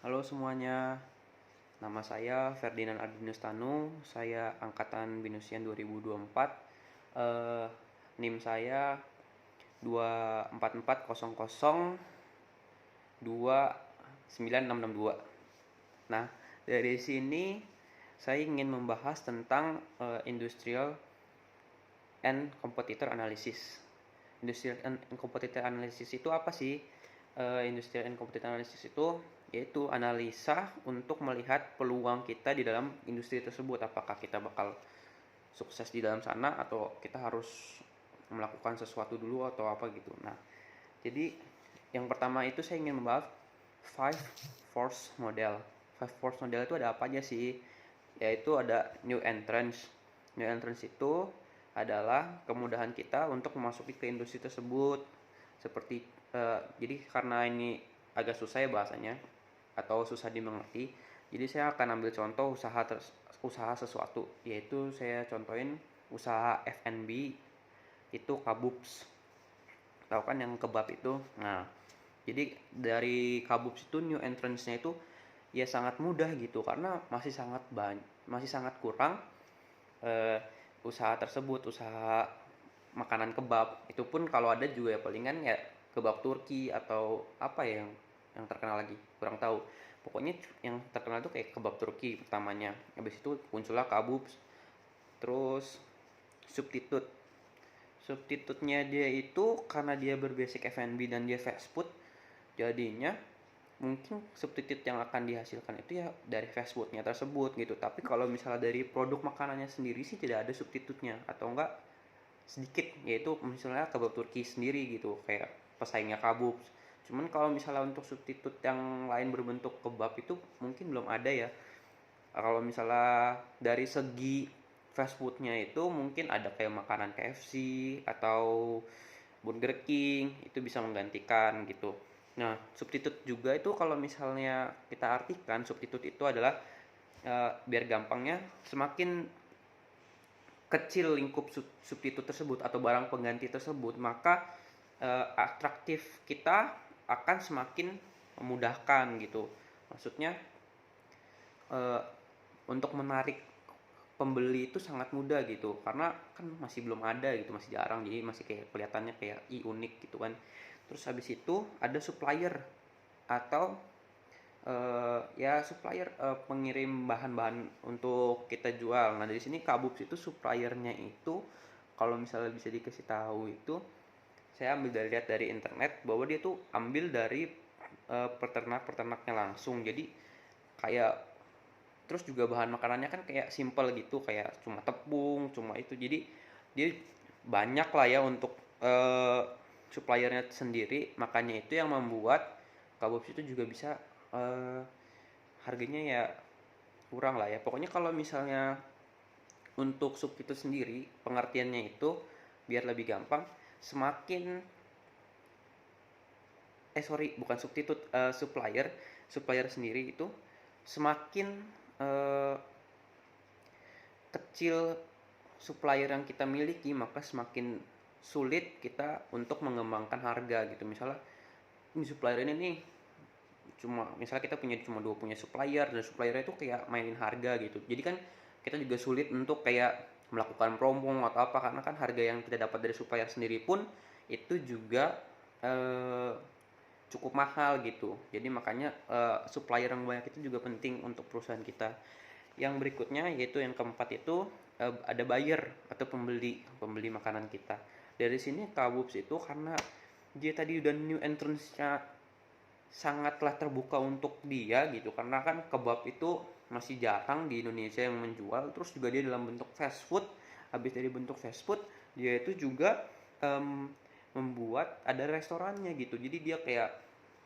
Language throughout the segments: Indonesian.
Halo semuanya, nama saya Ferdinand Ardinus Tanu, saya angkatan Binusian 2024. Eh, NIM saya 244002962. Nah, dari sini saya ingin membahas tentang industrial and competitor analysis. Industrial and competitor analysis itu apa sih? Industrial and competitor analysis itu yaitu analisa untuk melihat peluang kita di dalam industri tersebut. Apakah kita bakal sukses di dalam sana atau kita harus melakukan sesuatu dulu atau apa gitu. Nah, jadi yang pertama itu saya ingin membahas five force model. Five force model itu ada apa aja sih? Yaitu ada new entrance. New entrance itu adalah kemudahan kita untuk memasuki ke industri tersebut. Seperti jadi karena ini agak susah ya bahasanya atau susah dimengerti. Jadi saya akan ambil contoh usaha sesuatu, yaitu saya contohin usaha F&B itu Kabubs. Tahu kan yang kebab itu? Nah, jadi dari Kabubs itu new entrance-nya itu ya sangat mudah gitu karena masih sangat kurang eh, usaha tersebut, usaha makanan kebab. Itu pun kalau ada juga ya palingan ya kebab Turki atau apa ya yang terkenal lagi, kurang tahu. Pokoknya yang terkenal itu kayak kebab Turki pertamanya. Habis itu muncullah Kabubs, terus substitute. Substitutnya dia itu karena dia berbasic F&B dan dia fast food, jadinya mungkin substitute yang akan dihasilkan itu ya dari fast foodnya tersebut gitu. Tapi kalau misalnya dari produk makanannya sendiri sih tidak ada substitutnya, atau enggak sedikit, yaitu misalnya kebab Turki sendiri gitu kayak pesaingnya Kabub. Cuman kalau misalnya untuk substitut yang lain berbentuk kebab itu mungkin belum ada ya. Kalau misalnya dari segi fast foodnya itu mungkin ada kayak makanan KFC atau Burger King, itu bisa menggantikan gitu. Nah, substitute juga itu kalau misalnya kita artikan substitute itu adalah biar gampangnya, semakin kecil lingkup substitut tersebut atau barang pengganti tersebut, maka atraktif kita akan semakin memudahkan gitu. Maksudnya eh, untuk menarik pembeli itu sangat mudah gitu karena kan masih belum ada gitu, masih jarang, jadi masih kayak kelihatannya kayak unik gitu kan. Terus habis itu ada supplier atau ya supplier, pengirim bahan-bahan untuk kita jual. Nah, dari sini Kabubs itu suppliernya itu kalau misalnya bisa dikasih tahu itu saya ambil lihat dari internet bahwa dia tuh ambil dari peternak-peternaknya langsung. Jadi kayak, terus juga bahan makanannya kan kayak simple gitu, kayak cuma tepung, cuma itu. Jadi dia banyak lah ya untuk suppliernya sendiri, makanya itu yang membuat Kabubs itu juga bisa eh, harganya ya kurang lah ya. Pokoknya kalau misalnya untuk sub itu sendiri pengertiannya itu biar lebih gampang, semakin sorry, bukan substitut, supplier sendiri itu semakin eh, kecil supplier yang kita miliki, maka semakin sulit kita untuk mengembangkan harga gitu. Misalnya ini supplier ini nih, cuma misalnya kita punya supplier dan suppliernya itu kayak mainin harga gitu, jadi kan kita juga sulit untuk kayak melakukan promo atau apa, karena kan harga yang kita dapat dari supplier sendiri pun itu juga eh, cukup mahal gitu. Jadi makanya supplier yang banyak itu juga penting untuk perusahaan kita. Yang berikutnya yaitu yang keempat itu ada buyer atau pembeli pembeli makanan kita. Dari sini Kabubs itu karena dia tadi udah new entrance-nya sangatlah terbuka untuk dia gitu, karena kan kebab itu masih jarang di Indonesia yang menjual. Terus juga dia dalam bentuk fast food. Habis dari bentuk fast food, dia itu juga um, membuat ada restorannya gitu. Jadi dia kayak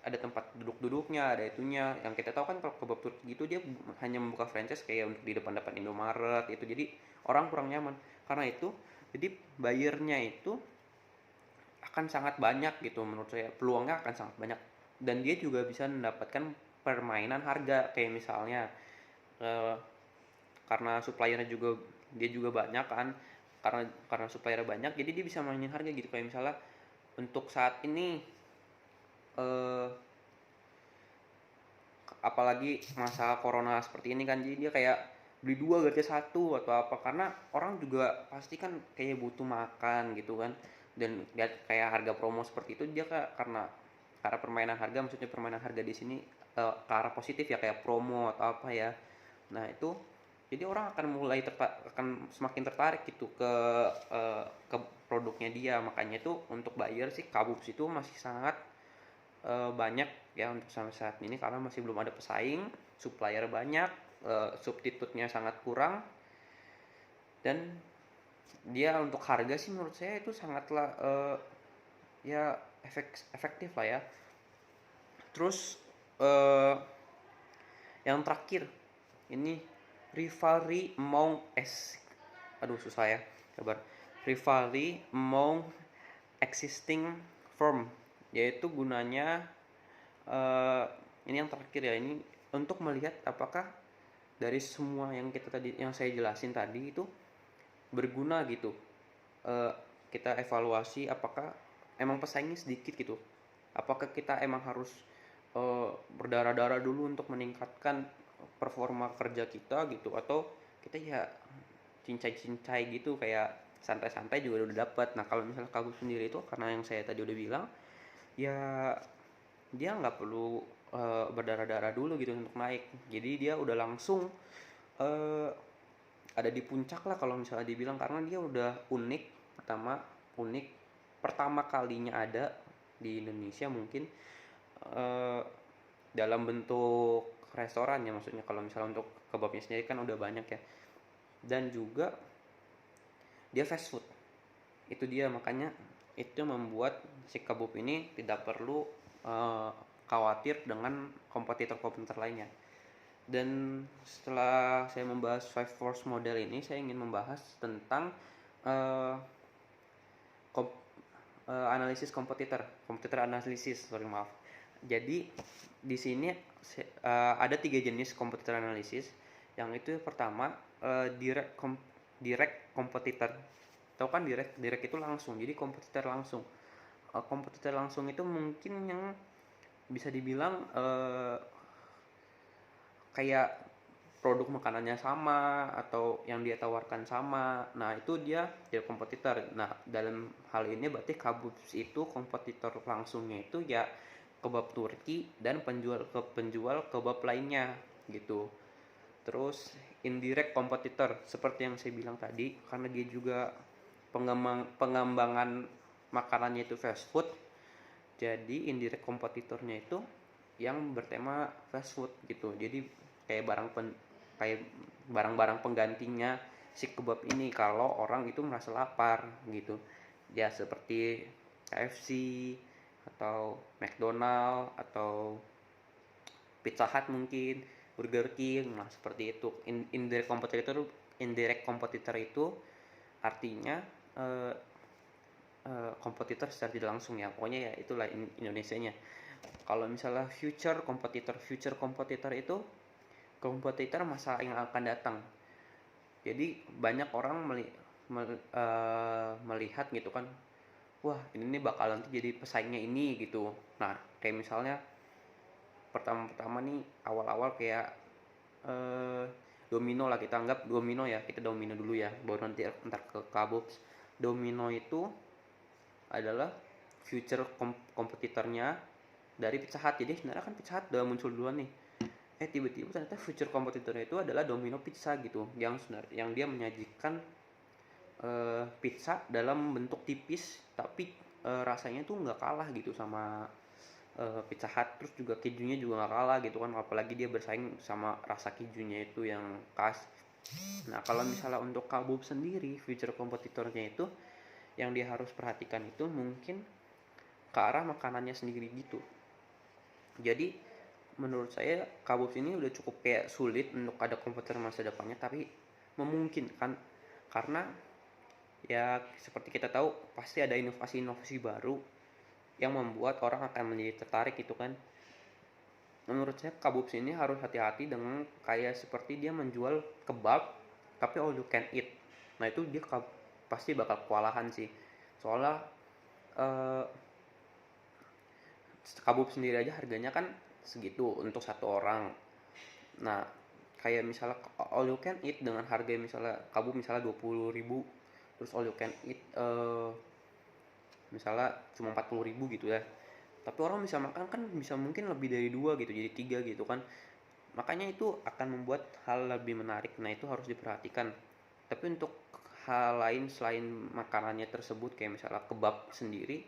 ada tempat duduk-duduknya, ada itunya. Yang kita tahu kan kalau kebab Turki gitu dia hanya membuka franchise kayak untuk di depan-depan Indomaret itu. Jadi orang kurang nyaman. Karena itu, jadi bayarnya itu akan sangat banyak gitu, menurut saya peluangnya akan sangat banyak. Dan dia juga bisa mendapatkan permainan harga, kayak misalnya eh, karena suppliernya juga dia juga banyak kan, karena suppliernya banyak jadi dia bisa mainin harga gitu. Kayak misalnya untuk saat ini eh, apalagi masa corona seperti ini kan, jadi dia kayak beli dua gratis satu atau apa, karena orang juga pasti kan kayak butuh makan gitu kan, dan lihat kayak harga promo seperti itu dia karena permainan harga, maksudnya permainan harga di sini ke arah positif ya, kayak promo atau apa ya. Nah itu jadi orang akan semakin tertarik gitu ke produknya dia. Makanya itu untuk buyer sih Kabubs itu masih sangat banyak ya untuk sampai saat ini, karena masih belum ada pesaing, supplier banyak, substitutnya sangat kurang, dan dia untuk harga sih menurut saya itu sangatlah ya efektif lah ya. Terus eh, yang terakhir ini rivalry among aduh susah ya, kabar rivalry among existing firm, yaitu gunanya ini yang terakhir ya, ini untuk melihat apakah dari semua yang saya jelasin tadi itu berguna gitu. Eh, kita evaluasi apakah emang pesaingnya sedikit gitu, apakah kita emang harus berdarah-darah dulu untuk meningkatkan performa kerja kita gitu, atau kita ya cincai-cincai gitu, kayak santai-santai juga udah dapat. Nah kalau misalnya Kagum sendiri itu, karena yang saya tadi udah bilang ya, dia nggak perlu berdarah-darah dulu gitu untuk naik, jadi dia udah langsung uh, ada di puncak lah kalau misalnya dibilang, karena dia udah unik pertama kalinya ada di Indonesia mungkin, uh, dalam bentuk restoran ya, maksudnya kalau misalnya untuk kebabnya sendiri kan udah banyak ya, dan juga dia fast food. Itu dia, makanya itu membuat si kebab ini tidak perlu uh, khawatir dengan kompetitor-kompetitor lainnya. Dan setelah saya membahas five force model ini, saya ingin membahas tentang uh, kom- analisis kompetitor analisis, sorry maaf. Jadi di sini ada 3 jenis kompetitor analisis. Yang itu pertama direct kompetitor. Tahu kan direct itu langsung. Jadi kompetitor langsung. Kompetitor langsung itu mungkin yang bisa dibilang kayak produk makanannya sama atau yang dia tawarkan sama. Nah itu dia kompetitor. Nah dalam hal ini berarti Kabubs itu kompetitor langsungnya itu ya kebab Turki dan penjual kebab lainnya gitu. Terus indirect kompetitor seperti yang saya bilang tadi, karena dia juga pengembangan makanannya itu fast food, jadi indirect kompetitornya itu yang bertema fast food gitu. Jadi kayak kayak barang-barang penggantinya si kebab ini kalau orang itu merasa lapar gitu ya, seperti KFC atau McDonald atau Pizza Hut mungkin, Burger King. Nah seperti itu. Indirect competitor itu artinya eh, kompetitor secara tidak langsung ya, pokoknya ya itulah Indonesianya. Kalau misalnya future kompetitor itu kompetitor masa yang akan datang. Jadi banyak orang melihat gitu kan, wah ini nih bakal nanti jadi pesaingnya ini gitu. Nah kayak misalnya pertama-tama nih awal-awal kayak eh, Domino lah, kita anggap Domino ya, kita Domino dulu ya, baru nanti ntar ke Kabobs. Domino itu adalah future kompetitornya dari Pizza Hut. Jadi sebenarnya kan Pizza Hut udah muncul duluan nih, tiba-tiba ternyata future kompetitornya itu adalah Domino Pizza gitu, yang dia menyajikan pizza dalam bentuk tipis, tapi rasanya tuh nggak kalah gitu sama Pizza Hut. Terus juga kejunya juga nggak kalah gitu kan, apalagi dia bersaing sama rasa kejunya itu yang khas. Nah kalau misalnya untuk Kabub sendiri, future kompetitornya itu yang dia harus perhatikan itu mungkin ke arah makanannya sendiri gitu. Jadi menurut saya Kabub ini udah cukup kayak sulit untuk ada kompetitor masa depannya, tapi memungkinkan, karena ya seperti kita tahu pasti ada inovasi-inovasi baru yang membuat orang akan menjadi tertarik gitu kan. Menurut saya Kabubs ini harus hati-hati dengan kayak seperti dia menjual kebab tapi all you can eat. Nah itu dia pasti bakal kewalahan sih, soalnya eh, Kabub sendiri aja harganya kan segitu untuk satu orang. Nah, kayak misalnya all you can eat dengan harga misalnya kabub misalnya 20.000, terus all you can eat misalnya cuma 40.000 gitu ya, tapi orang bisa makan kan bisa mungkin lebih dari dua gitu, jadi tiga gitu kan. Makanya itu akan membuat hal lebih menarik. Nah, itu harus diperhatikan. Tapi untuk hal lain selain makanannya tersebut kayak misalnya kebab sendiri,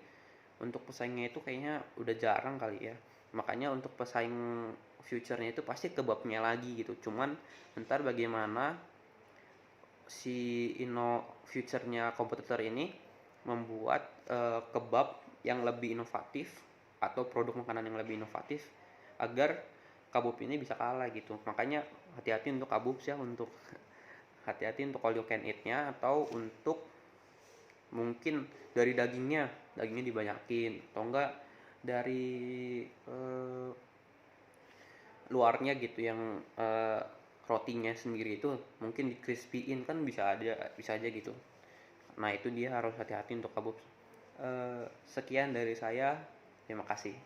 untuk pesaingnya itu kayaknya udah jarang kali ya. Makanya untuk pesaing future-nya itu pasti kebabnya lagi gitu. Cuman ntar bagaimana si future-nya kompetitor ini membuat kebab yang lebih inovatif atau produk makanan yang lebih inovatif agar kabub ini bisa kalah gitu. Makanya hati-hati untuk kabub ya, untuk hati-hati untuk all you can eat-nya, atau untuk mungkin dari dagingnya dibanyakin, atau enggak dari luarnya gitu yang rotinya sendiri itu mungkin di crispyin kan bisa aja gitu. Nah, itu dia harus hati-hati untuk kabub. Sekian dari saya, terima kasih.